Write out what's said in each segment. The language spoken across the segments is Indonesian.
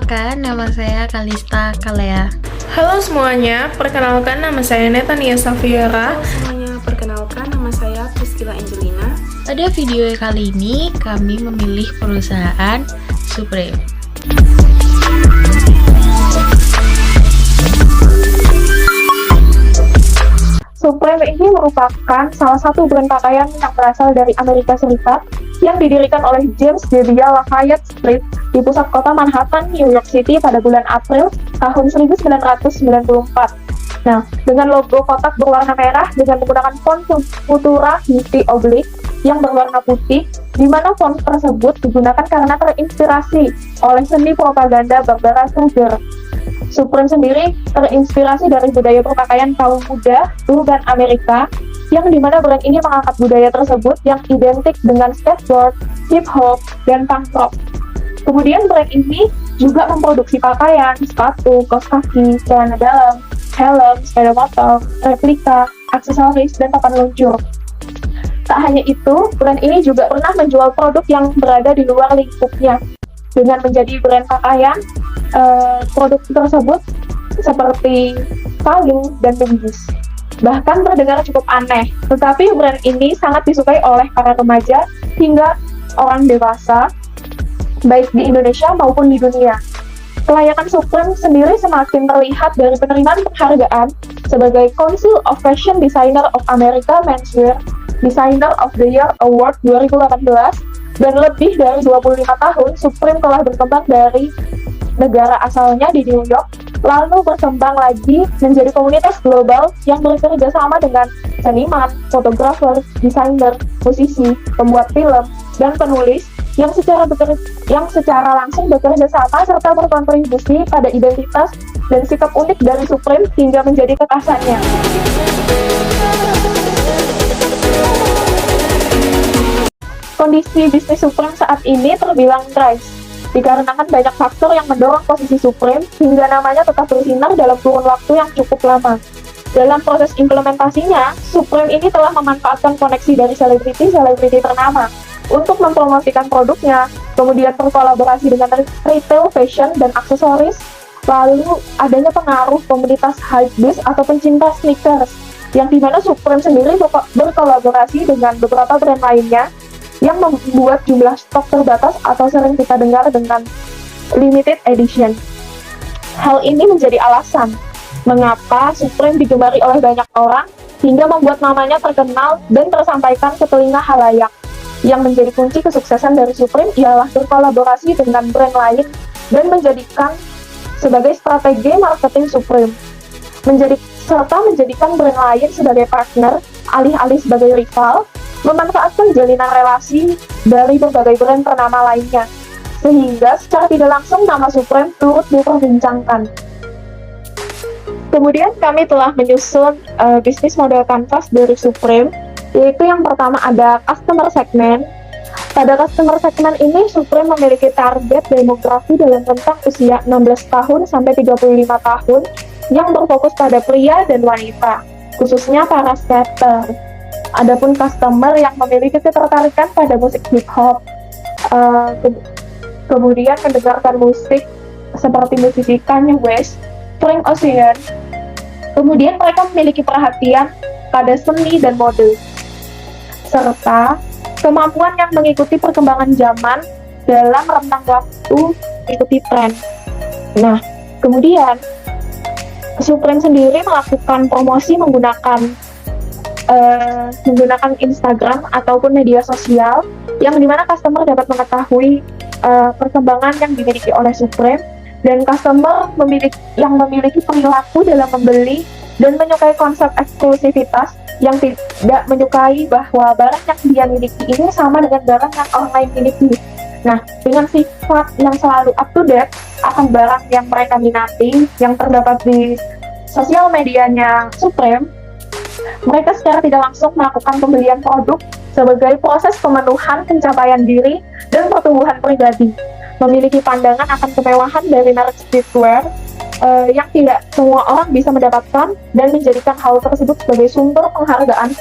Perkenalkan, nama saya Kalista Kalea. Halo semuanya, perkenalkan nama saya Netania Safiera. Halo semuanya, perkenalkan nama saya Priscilla Angelina. Pada video kali ini, kami memilih perusahaan Supreme. Supreme ini merupakan salah satu brand pakaian yang berasal dari Amerika Serikat yang didirikan oleh James Jedidiah Lafayette Street di pusat kota Manhattan, New York City pada bulan April tahun 1994. Nah, dengan logo kotak berwarna merah dengan menggunakan font Futura Hippie Oblique yang berwarna putih, di mana font tersebut digunakan karena terinspirasi oleh seni propaganda Barbara Kruger. Supreme sendiri terinspirasi dari budaya berpakaian kaum muda urban Amerika, yang dimana brand ini mengangkat budaya tersebut yang identik dengan skateboard, hip hop, dan punk rock. Kemudian brand ini juga memproduksi pakaian, sepatu, kaos kaki, celana dalam, helm, sepeda motor, replika, aksesoris, dan papan luncur. Tak hanya itu, brand ini juga pernah menjual produk yang berada di luar lingkupnya. Dengan menjadi brand pakaian, produk tersebut seperti kalung dan linggis. Bahkan terdengar cukup aneh, tetapi brand ini sangat disukai oleh para remaja hingga orang dewasa, baik di Indonesia maupun di dunia. Kelayakan Supreme sendiri semakin terlihat dari penerimaan penghargaan sebagai Council of Fashion Designer of America Menswear Designer of the Year Award 2018, dan lebih dari 25 tahun Supreme telah berkembang dari negara asalnya di New York, lalu berkembang lagi menjadi komunitas global yang bekerja sama dengan seniman, fotografer, desainer, musisi, pembuat film, dan penulis yang secara langsung bekerja sama serta berkontribusi pada identitas dan sikap unik dari Supreme hingga menjadi kekhasannya. Kondisi bisnis Supreme saat ini terbilang krisis, dikarenakan banyak faktor yang mendorong posisi Supreme hingga namanya tetap bersinar dalam kurun waktu yang cukup lama. Dalam proses implementasinya, Supreme ini telah memanfaatkan koneksi dari selebriti ternama untuk mempromosikan produknya, kemudian berkolaborasi dengan retail fashion dan aksesoris, lalu adanya pengaruh komunitas hypebeast atau pencinta sneakers, yang dimana Supreme sendiri berkolaborasi dengan beberapa brand lainnya yang membuat jumlah stok terbatas atau sering kita dengar dengan limited edition. Hal ini menjadi alasan mengapa Supreme digemari oleh banyak orang hingga membuat namanya terkenal dan tersampaikan ke telinga halayak. Yang menjadi kunci kesuksesan dari Supreme ialah berkolaborasi dengan brand lain dan menjadikan sebagai strategi marketing Supreme. Serta menjadikan brand lain sebagai partner, alih-alih sebagai rival, memanfaatkan jalinan relasi dari berbagai brand ternama lainnya, sehingga secara tidak langsung nama Supreme turut diperbincangkan. Kemudian kami telah menyusun bisnis model kanvas dari Supreme, yaitu yang pertama ada customer segment. Pada customer segment ini, Supreme memiliki target demografi dalam rentang usia 16 tahun sampai 35 tahun yang berfokus pada pria dan wanita, khususnya para skater. Adapun customer yang memiliki ketertarikan pada musik hip hop, kemudian mendengarkan musik seperti musisi Kanye West, Frank Ocean, kemudian mereka memiliki perhatian pada seni dan mode, serta kemampuan yang mengikuti perkembangan zaman dalam rentang waktu mengikuti tren. Nah, kemudian Supreme sendiri melakukan promosi menggunakan Instagram ataupun media sosial, yang dimana customer dapat mengetahui perkembangan yang dimiliki oleh Supreme, dan customer yang memiliki perilaku dalam membeli dan menyukai konsep eksklusivitas, yang tidak menyukai bahwa barang yang dia miliki ini sama dengan barang yang orang lain miliki. Nah, dengan sifat yang selalu up to date akan barang yang mereka minati yang terdapat di sosial medianya Supreme, mereka secara tidak langsung melakukan pembelian produk sebagai proses pemenuhan pencapaian diri dan pertumbuhan pribadi, memiliki pandangan akan kemewahan dari merek streetwear yang tidak semua orang bisa mendapatkan, dan menjadikan hal tersebut sebagai sumber penghargaan.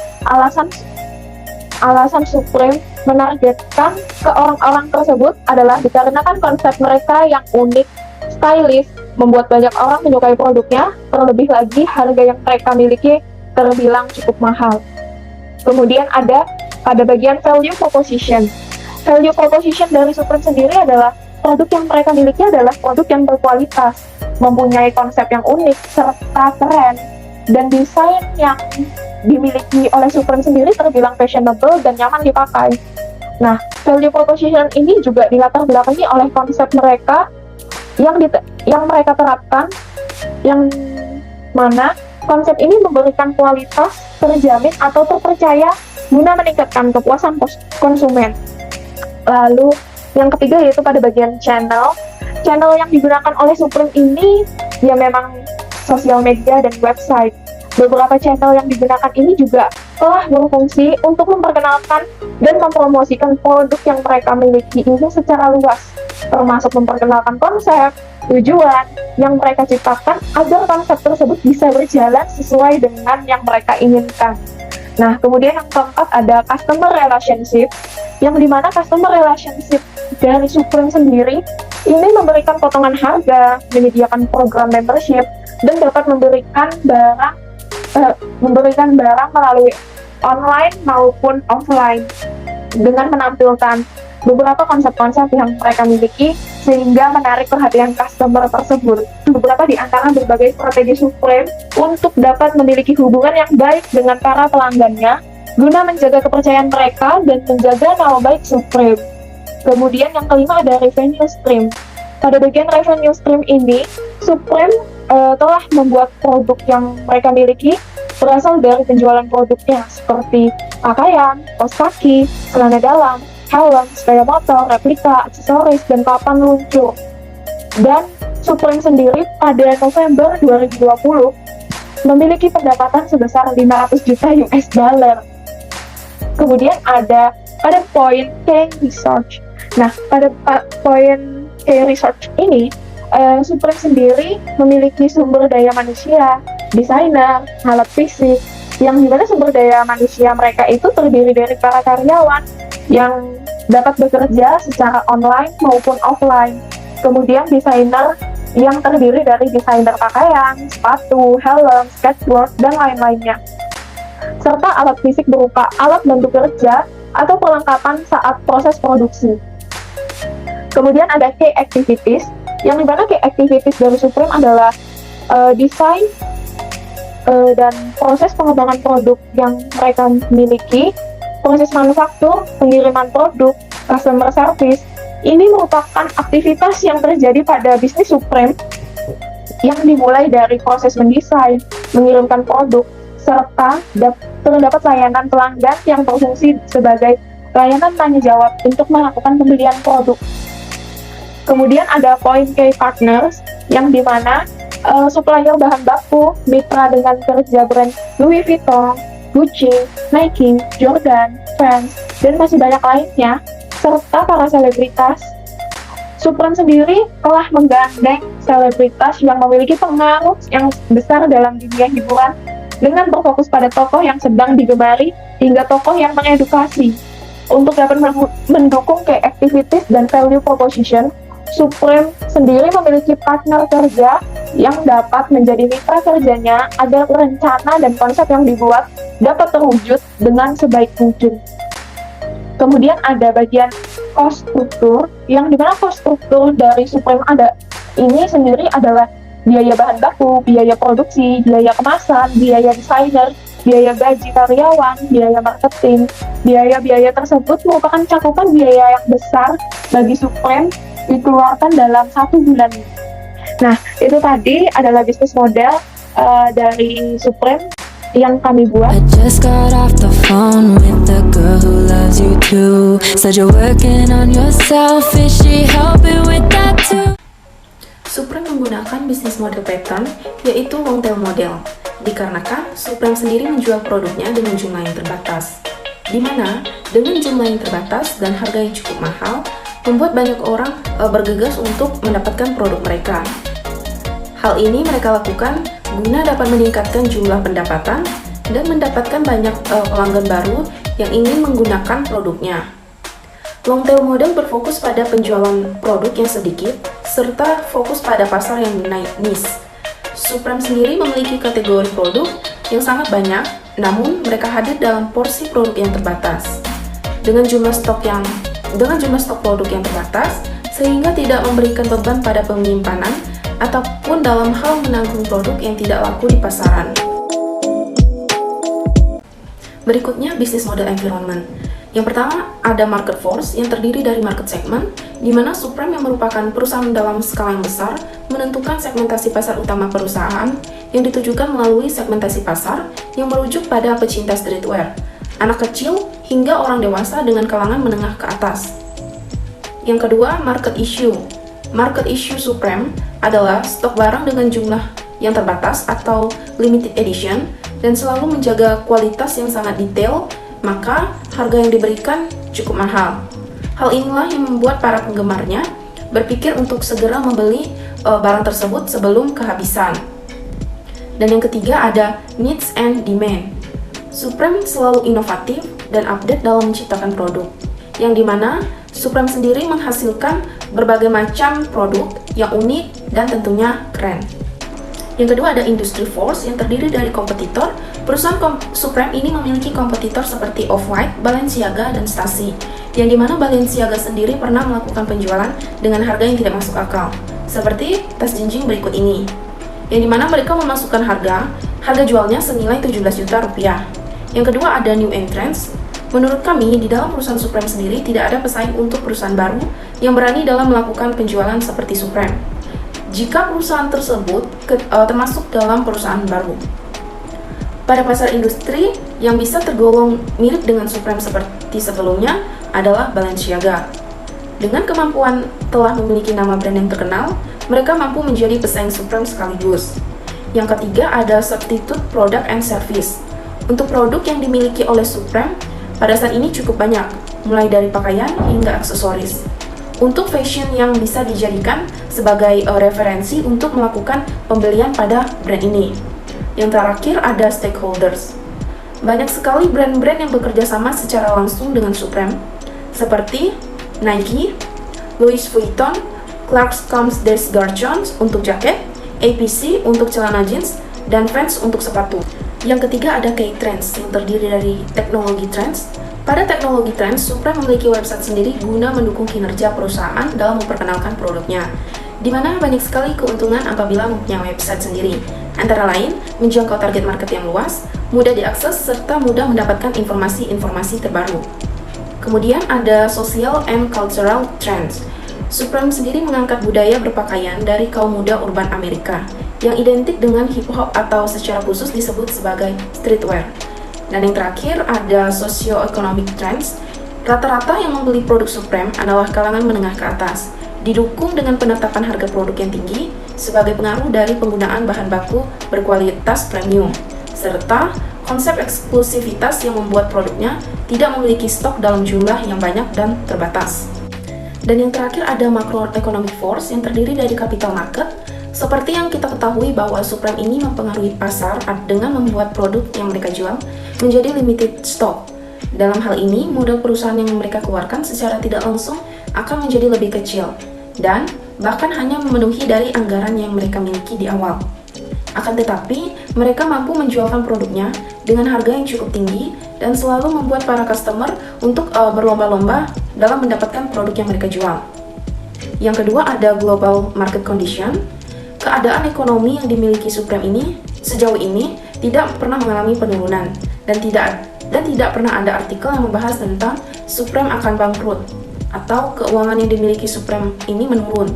Alasan Supreme menargetkan ke orang-orang tersebut adalah dikarenakan konsep mereka yang unik, stylish, membuat banyak orang menyukai produknya, terlebih lagi harga yang mereka miliki terbilang cukup mahal. Kemudian ada pada bagian value proposition. Value proposition dari Supreme sendiri adalah produk yang mereka miliki adalah produk yang berkualitas, mempunyai konsep yang unik, serta keren, dan desain yang dimiliki oleh Supreme sendiri terbilang fashionable dan nyaman dipakai. Nah, value proposition ini juga dilatar belakangi oleh konsep mereka yang mereka terapkan, yang mana konsep ini memberikan kualitas terjamin atau terpercaya guna meningkatkan kepuasan konsumen. Lalu yang ketiga yaitu pada bagian channel. Channel yang digunakan oleh Supreme ini ya memang sosial media dan website. Beberapa channel yang digunakan ini juga telah berfungsi untuk memperkenalkan dan mempromosikan produk yang mereka miliki ini secara luas, termasuk memperkenalkan konsep, tujuan yang mereka ciptakan agar konsep tersebut bisa berjalan sesuai dengan yang mereka inginkan. Nah, kemudian yang keempat ada customer relationship, yang dimana customer relationship dari Supreme sendiri ini memberikan potongan harga, menyediakan program membership, dan dapat memberikan barang melalui online maupun offline dengan menampilkan beberapa konsep-konsep yang mereka miliki sehingga menarik perhatian customer tersebut. Beberapa di antara berbagai strategi Supreme untuk dapat memiliki hubungan yang baik dengan para pelanggannya guna menjaga kepercayaan mereka dan menjaga nama baik Supreme. Kemudian yang kelima ada revenue stream. Pada bagian revenue stream ini, Supreme telah membuat produk yang mereka miliki berasal dari penjualan produknya seperti pakaian, kaos kaki, celana dalam, helm, sepeda motor, replika, aksesoris, dan papan luncur. Dan Supreme sendiri pada November 2020 memiliki pendapatan sebesar 500 juta US dollar. Kemudian ada pada poin K research. Nah, pada poin K research ini, Supreme sendiri memiliki sumber daya manusia, desainer, alat fisik, yang dimana sumber daya manusia mereka itu terdiri dari para karyawan yang dapat bekerja secara online maupun offline. Kemudian desainer yang terdiri dari desainer pakaian, sepatu, helm, skateboard, dan lain-lainnya. Serta alat fisik berupa alat bantu kerja atau perlengkapan saat proses produksi. Kemudian ada key activities, yang dimana key activities dari Supreme adalah desain dan proses pengembangan produk yang mereka miliki, proses manufaktur, pengiriman produk, customer service. Ini merupakan aktivitas yang terjadi pada bisnis Supreme yang dimulai dari proses mendesain, mengirimkan produk, serta terdapat layanan pelanggan yang berfungsi sebagai layanan tanya jawab untuk melakukan pembelian produk. Kemudian ada poin K partners, yang dimana supplier bahan baku, mitra dengan kerja brand Louis Vuitton, Gucci, Nike, Jordan, Vans, dan masih banyak lainnya, serta para selebritas. Supreme sendiri telah menggandeng selebritas yang memiliki pengaruh yang besar dalam dunia hiburan dengan berfokus pada tokoh yang sedang digemari hingga tokoh yang mengedukasi. Untuk dapat mendukung key activities dan value proposition, Supreme sendiri memiliki partner kerja yang dapat menjadi mitra kerjanya agar rencana dan konsep yang dibuat dapat terwujud dengan sebaik mungkin. Kemudian ada bagian cost struktur, yang dimana cost struktur dari Supreme ini sendiri adalah biaya bahan baku, biaya produksi, biaya kemasan, biaya desainer, biaya gaji karyawan, biaya marketing. Biaya-biaya tersebut merupakan cakupan biaya yang besar bagi Supreme dikeluarkan dalam 1 bulan. Nah, itu tadi adalah bisnis model dari Supreme yang kami buat. I just got off the phone with the girl who loves you too. Said you're working on yourself, is she helping with that too? Supreme menggunakan bisnis model pattern, yaitu long tail model, dikarenakan Supreme sendiri menjual produknya dengan jumlah yang terbatas. Di mana dengan jumlah yang terbatas dan harga yang cukup mahal, membuat banyak orang bergegas untuk mendapatkan produk mereka. Hal ini mereka lakukan guna dapat meningkatkan jumlah pendapatan dan mendapatkan banyak pelanggan baru yang ingin menggunakan produknya. Long tail model berfokus pada penjualan produk yang sedikit serta fokus pada pasar yang niche. Supreme sendiri memiliki kategori produk yang sangat banyak, namun mereka hadir dalam porsi produk yang terbatas. Dengan jumlah stok produk yang terbatas, sehingga tidak memberikan beban pada penyimpanan ataupun dalam hal menanggung produk yang tidak laku di pasaran. Berikutnya, bisnis model environment. Yang pertama, ada market force yang terdiri dari market segment, di mana Supreme yang merupakan perusahaan dalam skala yang besar menentukan segmentasi pasar utama perusahaan yang ditujukan melalui segmentasi pasar yang merujuk pada pecinta streetwear, anak kecil hingga orang dewasa dengan kalangan menengah ke atas. Yang kedua, market issue. Market issue Supreme adalah stok barang dengan jumlah yang terbatas atau limited edition dan selalu menjaga kualitas yang sangat detail, maka harga yang diberikan cukup mahal. Hal inilah yang membuat para penggemarnya berpikir untuk segera membeli barang tersebut sebelum kehabisan. Dan yang ketiga ada needs and demand. Supreme selalu inovatif dan update dalam menciptakan produk, yang dimana Supreme sendiri menghasilkan berbagai macam produk yang unik dan tentunya keren. Yang kedua ada industry force yang terdiri dari kompetitor. Perusahaan Supreme ini memiliki kompetitor seperti Off-White, Balenciaga, dan Stasi, yang dimana Balenciaga sendiri pernah melakukan penjualan dengan harga yang tidak masuk akal, seperti tas jinjing berikut ini, yang dimana mereka memasukkan harga jualnya senilai 17 juta rupiah. Yang kedua ada new entrants. Menurut kami, di dalam perusahaan Supreme sendiri tidak ada pesaing untuk perusahaan baru yang berani dalam melakukan penjualan seperti Supreme, jika perusahaan tersebut termasuk dalam perusahaan baru. Pada pasar industri yang bisa tergolong mirip dengan Supreme seperti sebelumnya adalah Balenciaga. Dengan kemampuan telah memiliki nama brand yang terkenal, mereka mampu menjadi pesaing Supreme sekaligus. Yang ketiga ada substitute product and service. Untuk produk yang dimiliki oleh Supreme pada saat ini cukup banyak, mulai dari pakaian hingga aksesoris. Untuk fashion yang bisa dijadikan sebagai referensi untuk melakukan pembelian pada brand ini. Yang terakhir ada stakeholders. Banyak sekali brand-brand yang bekerja sama secara langsung dengan Supreme, seperti Nike, Louis Vuitton, Clarks Combs Garchons untuk jaket, APC untuk celana jeans, dan Vans untuk sepatu. Yang ketiga ada K-Trends yang terdiri dari teknologi trends. Pada teknologi trends, Supreme memiliki website sendiri guna mendukung kinerja perusahaan dalam memperkenalkan produknya, di mana banyak sekali keuntungan apabila mempunyai website sendiri. Antara lain, menjangkau target market yang luas, mudah diakses, serta mudah mendapatkan informasi-informasi terbaru. Kemudian ada social and cultural trends. Supreme sendiri mengangkat budaya berpakaian dari kaum muda urban Amerika, yang identik dengan hip-hop atau secara khusus disebut sebagai streetwear. Dan yang terakhir ada socio-economic trends. Rata-rata yang membeli produk Supreme adalah kalangan menengah ke atas, didukung dengan penetapan harga produk yang tinggi sebagai pengaruh dari penggunaan bahan baku berkualitas premium, serta konsep eksklusivitas yang membuat produknya tidak memiliki stok dalam jumlah yang banyak dan terbatas. Dan yang terakhir ada macroeconomic force yang terdiri dari capital market. Seperti yang kita ketahui bahwa Supreme ini mempengaruhi pasar dengan membuat produk yang mereka jual menjadi limited stock. Dalam hal ini, modal perusahaan yang mereka keluarkan secara tidak langsung akan menjadi lebih kecil dan bahkan hanya memenuhi dari anggaran yang mereka miliki di awal. Akan tetapi, mereka mampu menjualkan produknya dengan harga yang cukup tinggi dan selalu membuat para customer untuk berlomba-lomba dalam mendapatkan produk yang mereka jual. Yang kedua ada global market condition. Keadaan ekonomi yang dimiliki Supreme ini sejauh ini tidak pernah mengalami penurunan dan tidak pernah ada artikel yang membahas tentang Supreme akan bangkrut atau keuangan yang dimiliki Supreme ini menurun.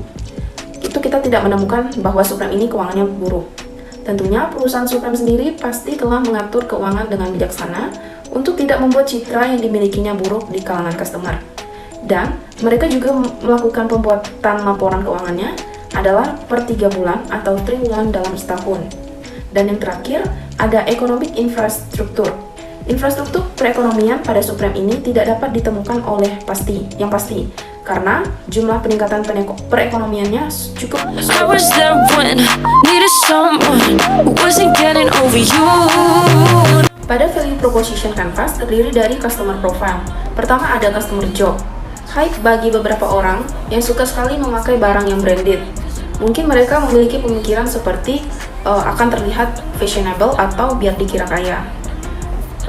Itu kita tidak menemukan bahwa Supreme ini keuangannya buruk. Tentunya perusahaan Supreme sendiri pasti telah mengatur keuangan dengan bijaksana untuk tidak membuat citra yang dimilikinya buruk di kalangan customer. Dan mereka juga melakukan pembuatan laporan keuangannya adalah per 3 bulan atau triwulan dalam setahun. Dan yang terakhir ada economic infrastruktur. Infrastruktur perekonomian pada Supreme ini tidak dapat ditemukan yang pasti karena jumlah peningkatan perekonomiannya cukup. Pada value proposition canvas terdiri dari customer profile. Pertama ada customer job. hype bagi beberapa orang yang suka sekali memakai barang yang branded. Mungkin mereka memiliki pemikiran seperti akan terlihat fashionable atau biar dikira kaya.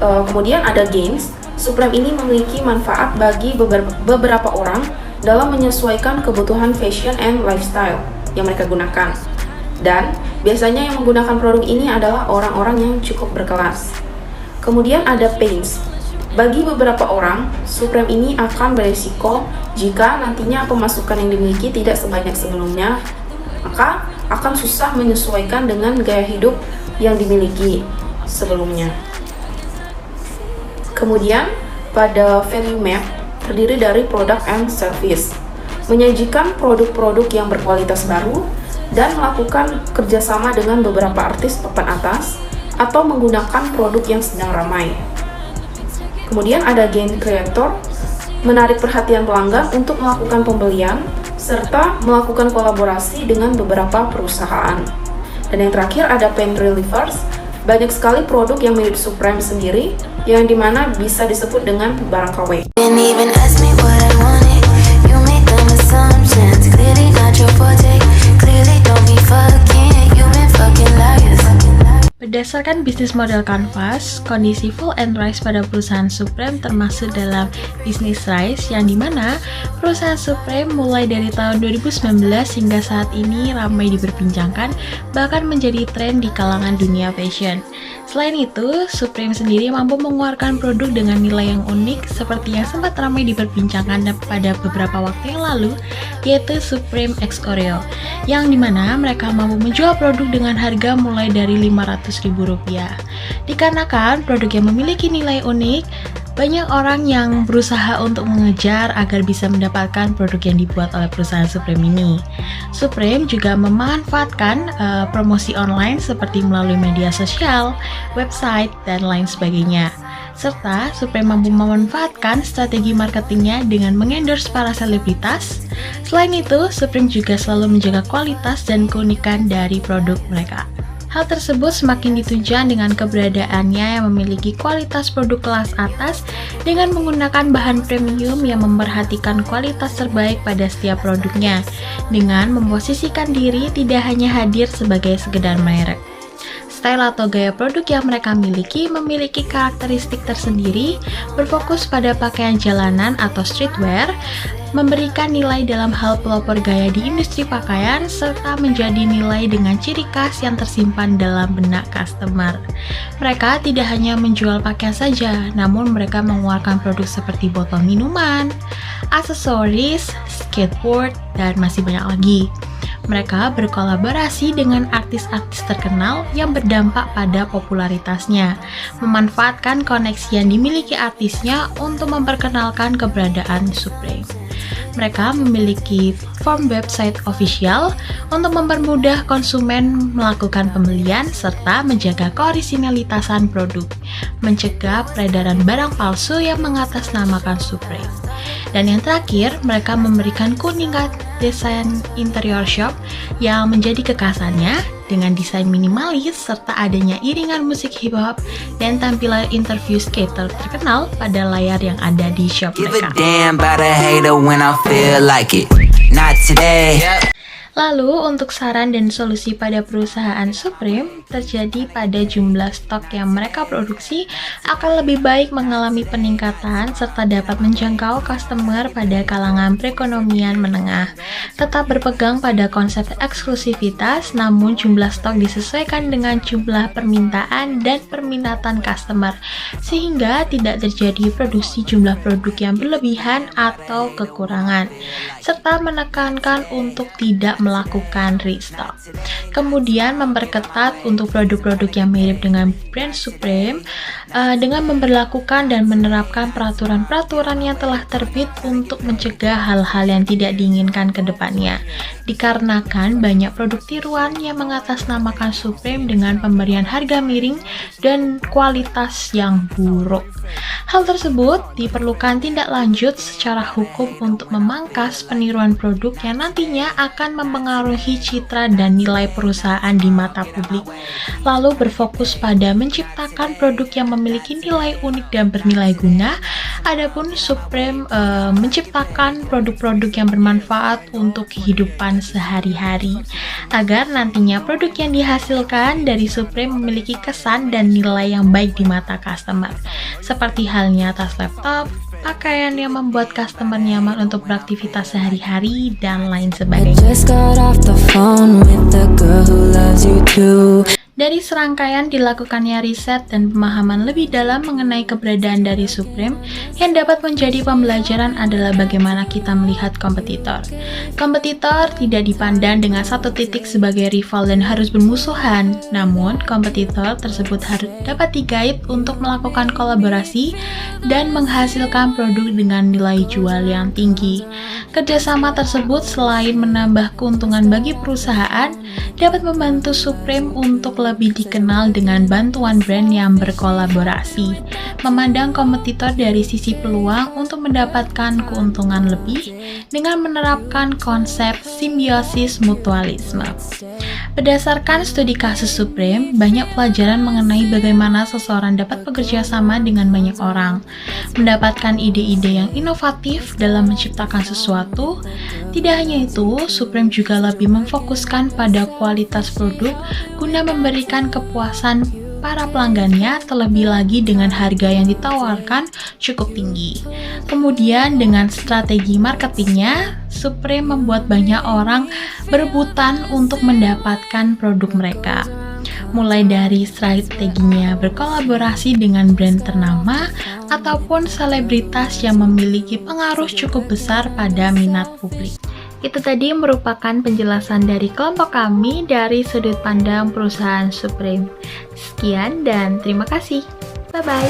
Kemudian ada gains. Supreme ini memiliki manfaat bagi beberapa orang dalam menyesuaikan kebutuhan fashion and lifestyle yang mereka gunakan. Dan biasanya yang menggunakan produk ini adalah orang-orang yang cukup berkelas. Kemudian ada pains. Bagi beberapa orang, Supreme ini akan beresiko jika nantinya pemasukan yang dimiliki tidak sebanyak sebelumnya, maka akan susah menyesuaikan dengan gaya hidup yang dimiliki sebelumnya. Kemudian, pada value map terdiri dari product and service, menyajikan produk-produk yang berkualitas baru dan melakukan kerjasama dengan beberapa artis papan atas atau menggunakan produk yang sedang ramai. Kemudian ada gain creator, menarik perhatian pelanggan untuk melakukan pembelian serta melakukan kolaborasi dengan beberapa perusahaan. Dan yang terakhir ada pain relievers, banyak sekali produk yang mirip Supreme sendiri yang dimana bisa disebut dengan barang KW. Didn't even ask me what I wanted. You made them assumptions. Clearly not your forte. Clearly don't be fucking. You been fucking liars. Berdasarkan bisnis model Canvas, kondisi full and rise pada perusahaan Supreme termasuk dalam bisnis rise yang dimana perusahaan Supreme mulai dari tahun 2019 hingga saat ini ramai diperbincangkan, bahkan menjadi tren di kalangan dunia fashion. Selain itu, Supreme sendiri mampu mengeluarkan produk dengan nilai yang unik seperti yang sempat ramai diperbincangkan pada beberapa waktu yang lalu, yaitu Supreme X Oreo, yang dimana mereka mampu menjual produk dengan harga mulai dari Rp500.000. Dikarenakan produk yang memiliki nilai unik, banyak orang yang berusaha untuk mengejar agar bisa mendapatkan produk yang dibuat oleh perusahaan Supreme ini. Supreme juga memanfaatkan promosi online seperti melalui media sosial, website, dan lain sebagainya. Serta Supreme mampu memanfaatkan strategi marketingnya dengan mengendorse para selebritas. Selain itu, Supreme juga selalu menjaga kualitas dan keunikan dari produk mereka. Hal tersebut semakin ditunjukkan dengan keberadaannya yang memiliki kualitas produk kelas atas dengan menggunakan bahan premium yang memperhatikan kualitas terbaik pada setiap produknya, dengan memposisikan diri tidak hanya hadir sebagai sekedar merek. Style atau gaya produk yang mereka miliki memiliki karakteristik tersendiri, berfokus pada pakaian jalanan atau streetwear, memberikan nilai dalam hal pelopor gaya di industri pakaian, serta menjadi nilai dengan ciri khas yang tersimpan dalam benak customer. Mereka tidak hanya menjual pakaian saja, namun mereka mengeluarkan produk seperti botol minuman, aksesoris, skateboard, dan masih banyak lagi. Mereka berkolaborasi dengan artis-artis terkenal yang berdampak pada popularitasnya, memanfaatkan koneksi yang dimiliki artisnya untuk memperkenalkan keberadaan Supreme. Mereka memiliki form website official untuk mempermudah konsumen melakukan pembelian serta menjaga keorisinalitasan produk, mencegah peredaran barang palsu yang mengatasnamakan Supreme. Dan yang terakhir, mereka memberikan kuningan desain interior shop yang menjadi kekhasannya dengan desain minimalis serta adanya iringan musik hip hop dan tampilan interview skater terkenal pada layar yang ada di shop mereka. Lalu, untuk saran dan solusi pada perusahaan Supreme terjadi pada jumlah stok yang mereka produksi akan lebih baik mengalami peningkatan serta dapat menjangkau customer pada kalangan perekonomian menengah. Tetap berpegang pada konsep eksklusivitas, namun jumlah stok disesuaikan dengan jumlah permintaan dan permintaan customer, sehingga tidak terjadi produksi jumlah produk yang berlebihan atau kekurangan, serta menekankan untuk tidak melakukan restock. Kemudian memperketat untuk produk-produk yang mirip dengan brand Supreme dengan memberlakukan dan menerapkan peraturan-peraturan yang telah terbit untuk mencegah hal-hal yang tidak diinginkan ke depannya. Dikarenakan banyak produk tiruan yang mengatasnamakan Supreme dengan pemberian harga miring dan kualitas yang buruk. Hal tersebut diperlukan tindak lanjut secara hukum untuk memangkas peniruan produk yang nantinya akan mempengaruhi citra dan nilai perusahaan di mata publik, lalu berfokus pada menciptakan produk yang memiliki nilai unik dan bernilai guna. Adapun Supreme menciptakan produk-produk yang bermanfaat untuk kehidupan sehari-hari, agar nantinya produk yang dihasilkan dari Supreme memiliki kesan dan nilai yang baik di mata customer, seperti halnya tas laptop, pakaian yang membuat customer nyaman untuk beraktivitas sehari-hari, dan lain I sebagainya. just got off the phone with the girl who loves you too. Dari serangkaian dilakukannya riset dan pemahaman lebih dalam mengenai keberadaan dari Supreme, yang dapat menjadi pembelajaran adalah bagaimana kita melihat kompetitor. Kompetitor tidak dipandang dengan satu titik sebagai rival dan harus bermusuhan, namun kompetitor tersebut harus dapat digait untuk melakukan kolaborasi dan menghasilkan produk dengan nilai jual yang tinggi. Kerjasama tersebut selain menambah keuntungan bagi perusahaan, dapat membantu Supreme untuk lebih dikenal dengan bantuan brand yang berkolaborasi, memandang kompetitor dari sisi peluang untuk mendapatkan keuntungan lebih dengan menerapkan konsep simbiosis mutualisme. Berdasarkan studi kasus Supreme, banyak pelajaran mengenai bagaimana seseorang dapat bekerja sama dengan banyak orang, mendapatkan ide-ide yang inovatif dalam menciptakan sesuatu. Tidak hanya itu, Supreme juga lebih memfokuskan pada kualitas produk guna memberikan kepuasan para pelanggannya, terlebih lagi dengan harga yang ditawarkan cukup tinggi. Kemudian dengan strategi marketingnya, Supreme membuat banyak orang berebutan untuk mendapatkan produk mereka. Mulai dari strateginya berkolaborasi dengan brand ternama ataupun selebritas yang memiliki pengaruh cukup besar pada minat publik. Itu tadi merupakan penjelasan dari kelompok kami dari sudut pandang perusahaan Supreme. Sekian dan terima kasih. Bye-bye.